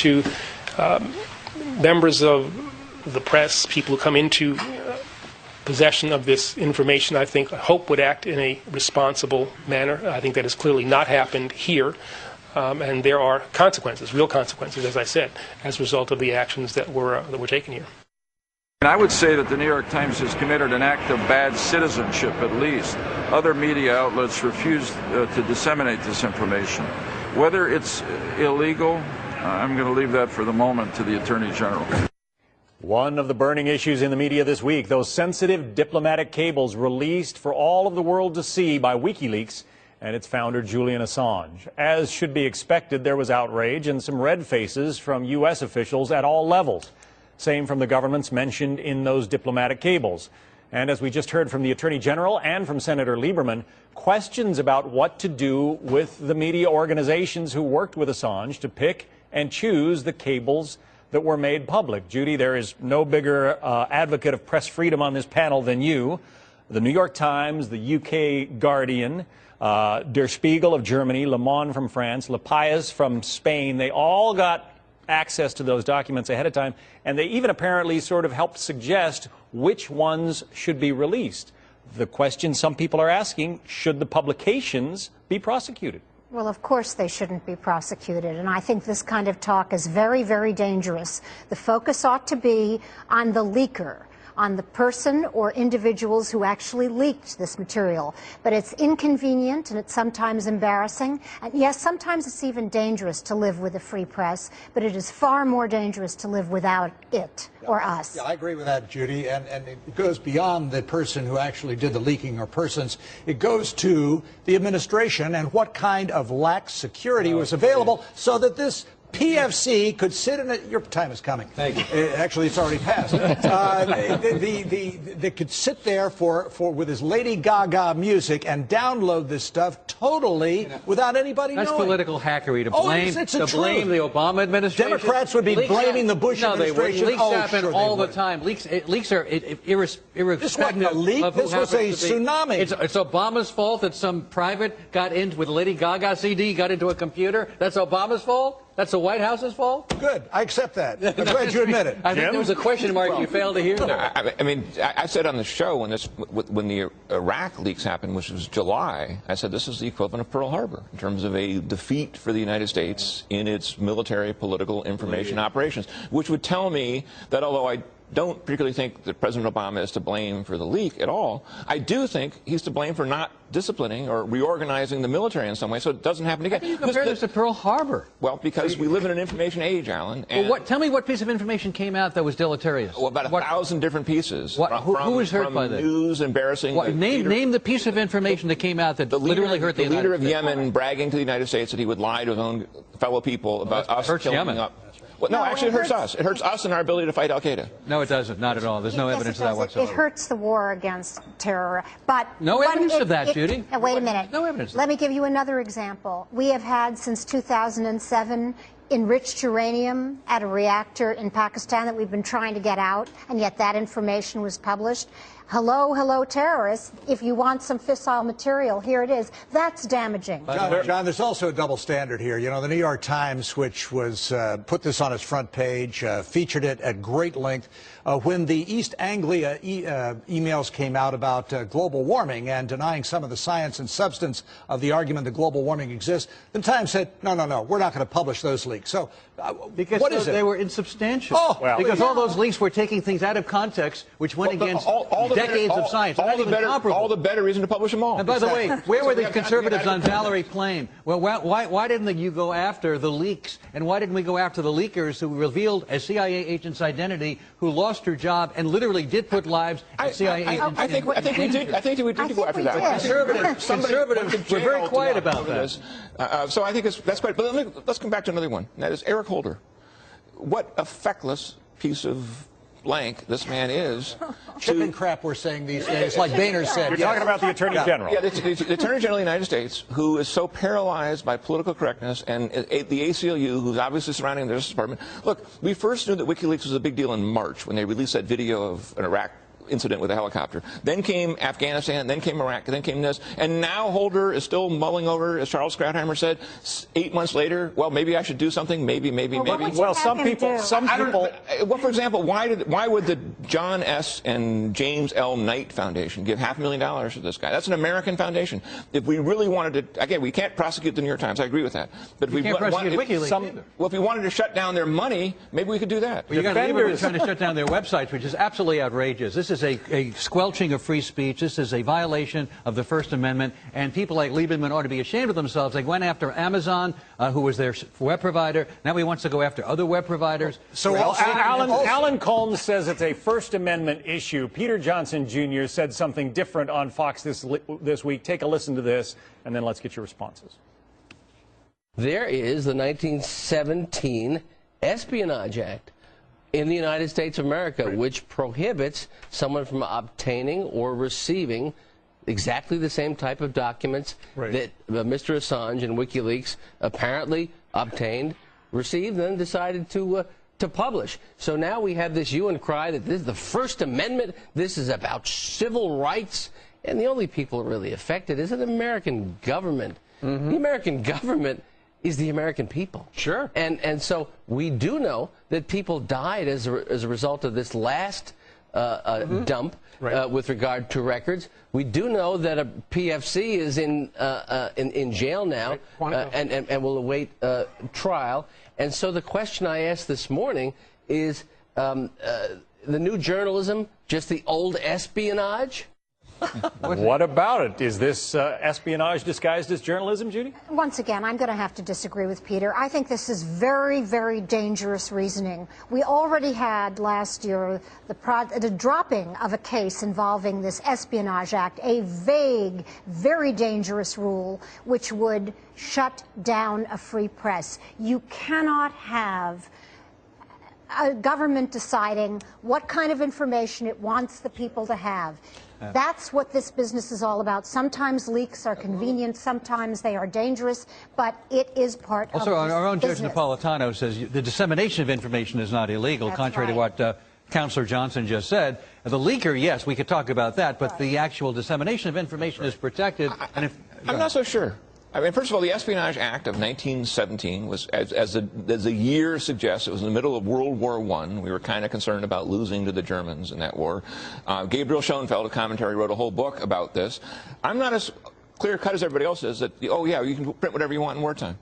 to members of the press, people who come into possession of this information, I hope would act in a responsible manner. I think that has clearly not happened here. And there are consequences, real consequences, as I said, as a result of the actions that were taken here. And I would say that the New York Times has committed an act of bad citizenship, at least. Other media outlets refuse to disseminate this information. Whether it's illegal, I'm going to leave that for the moment to the Attorney General. One of the burning issues in the media this week, those sensitive diplomatic cables released for all of the world to see by WikiLeaks and its founder, Julian Assange. As should be expected, there was outrage and some red faces from U.S. officials at all levels. Same from the governments mentioned in those diplomatic cables. And as we just heard from the Attorney General and from Senator Lieberman, questions about what to do with the media organizations who worked with Assange to pick and choose the cables that were made public. Judy, there is no bigger advocate of press freedom on this panel than you. The New York Times, the UK Guardian, Der Spiegel of Germany, Le Monde from France, Pais from Spain, they all got access to those documents ahead of time, and they even apparently sort of helped suggest which ones should be released. The question some people are asking, should the publications be prosecuted? Well, of course they shouldn't be prosecuted, and I think this kind of talk is very, very dangerous. The focus ought to be on the leaker, on the person or individuals who actually leaked this material. But it's inconvenient and it's sometimes embarrassing. And yes, sometimes it's even dangerous to live with a free press, but it is far more dangerous to live without it or us. Yeah, I agree with that, Judy. And it goes beyond the person who actually did the leaking or persons. It goes to the administration and what kind of lax security was available so that this PFC could sit in it. Your time is coming. Thank you. Actually, it's already passed. They could sit there with his Lady Gaga music and download this stuff totally without anybody knowing. That's political hackery to blame. Blame the Obama administration. Democrats would be blaming the Bush administration. Leaks happen all the time. Leaks are irrespective. This wasn't a leak. This was a tsunami. It's Obama's fault that some private got in with Lady Gaga CD, got into a computer. That's Obama's fault? That's the White House's fault? Good. I accept that. I'm glad you admit it. I think there was a question mark you failed to hear there. I mean, I said on the show when the Iraq leaks happened, which was July, I said this is the equivalent of Pearl Harbor in terms of a defeat for the United States in its military, political, information operations, which would tell me that although I don't particularly think that President Obama is to blame for the leak at all, I do think he's to blame for not disciplining or reorganizing the military in some way so it doesn't happen again. How can you compare this to Pearl Harbor? Well, because we live in an information age, Alan. And well, tell me what piece of information came out that was deleterious. Well, about 1,000 different pieces. Who was hurt by this? News, embarrassing. Name the piece of information that came out that literally hurt the United States. The leader of Yemen bragging to the United States that he would lie to his own fellow people about us killing up. Well, no, actually, it hurts us. It hurts us and our ability to fight Al-Qaeda. No, it doesn't. Not at all. There's no evidence of that whatsoever. It hurts the war against terror. But no evidence of that, Judy. Wait a minute. No evidence. Let me give you another example. We have had since 2007 enriched uranium at a reactor in Pakistan that we've been trying to get out, and yet that information was published. Hello, hello, terrorists. If you want some fissile material, here it is. That's damaging. John, there's also a double standard here. You know, the New York Times, which was put this on its front page, featured it at great length. When the East Anglia emails came out about global warming and denying some of the science and substance of the argument that global warming exists, the Times said, no, we're not going to publish those leaks. So because what is it? They were insubstantial. Oh, well, because all those leaks were taking things out of context, which went against decades of science. All the better reason to publish them all. And by the way, where were the conservatives on Valerie Plame? Well, why didn't you go after the leaks, and why didn't we go after the leakers who revealed a CIA agent's identity, who lost her job and literally did put lives of CIA agents? I think we did go after that. Conservatives were very quiet about that. So I think that's quite. But let's come back to another one. And that is Eric Holder. What a feckless piece of blank this man is. Chicken crap we're saying these days, like Boehner said. You're talking about the Attorney General. Yeah, the Attorney General of the United States, who is so paralyzed by political correctness, and the ACLU, who's obviously surrounding the Justice Department. Look, we first knew that WikiLeaks was a big deal in March when they released that video of an Iraq incident with a helicopter. Then came Afghanistan, then came Iraq, then came this. And now Holder is still mulling over, as Charles Krauthammer said, 8 months later, well, maybe I should do something, maybe. Well, some people. Well, for example, why would the John S. and James L. Knight Foundation give $500,000 to this guy? That's an American foundation. If we really wanted to, again, we can't prosecute the New York Times. I agree with that. But we can't prosecute WikiLeaks. Well, if we wanted to shut down their money, maybe we could do that. Well, you got Lieberman trying to shut down their websites, which is absolutely outrageous. This is a squelching of free speech. This is a violation of the First Amendment, and people like Lieberman ought to be ashamed of themselves. They went after Amazon, who was their web provider. Now he wants to go after other web providers. So Alan Colmes says it's a First Amendment issue. Peter Johnson Jr. said something different on Fox this week. Take a listen to this, and then let's get your responses. There is the 1917 Espionage Act in the United States of America, which prohibits someone from obtaining or receiving exactly the same type of documents that Mr. Assange and WikiLeaks apparently obtained, received, and then decided to publish. So now we have this hue and cry that this is the First Amendment, this is about civil rights, and the only people really affected is an American government. The American government is the American people. Sure. And so we do know that people died as a result of this last dump with regard to records. We do know that a PFC is in jail now and will await trial. And so the question I asked this morning is, the new journalism just the old espionage? What about it? Is this espionage disguised as journalism, Judy? Once again, I'm going to have to disagree with Peter. I think this is very, very dangerous reasoning. We already had last year the dropping of a case involving this Espionage Act, a vague, very dangerous rule which would shut down a free press. You cannot have a government deciding what kind of information it wants the people to have. That's what this business is all about. Sometimes leaks are convenient, sometimes they are dangerous, but it is part of this Also, our own Judge business. Napolitano says the dissemination of information is not illegal, contrary to what Counselor Johnson just said. The leaker, yes, we could talk about that, but the actual dissemination of information is protected. I'm not so sure. I mean, first of all, the Espionage Act of 1917 was, as the year suggests, it was in the middle of World War I. We were kind of concerned about losing to the Germans in that war. Gabriel Schoenfeld, a commentary, wrote a whole book about this. I'm not as clear-cut as everybody else is that, oh, yeah, you can print whatever you want in wartime.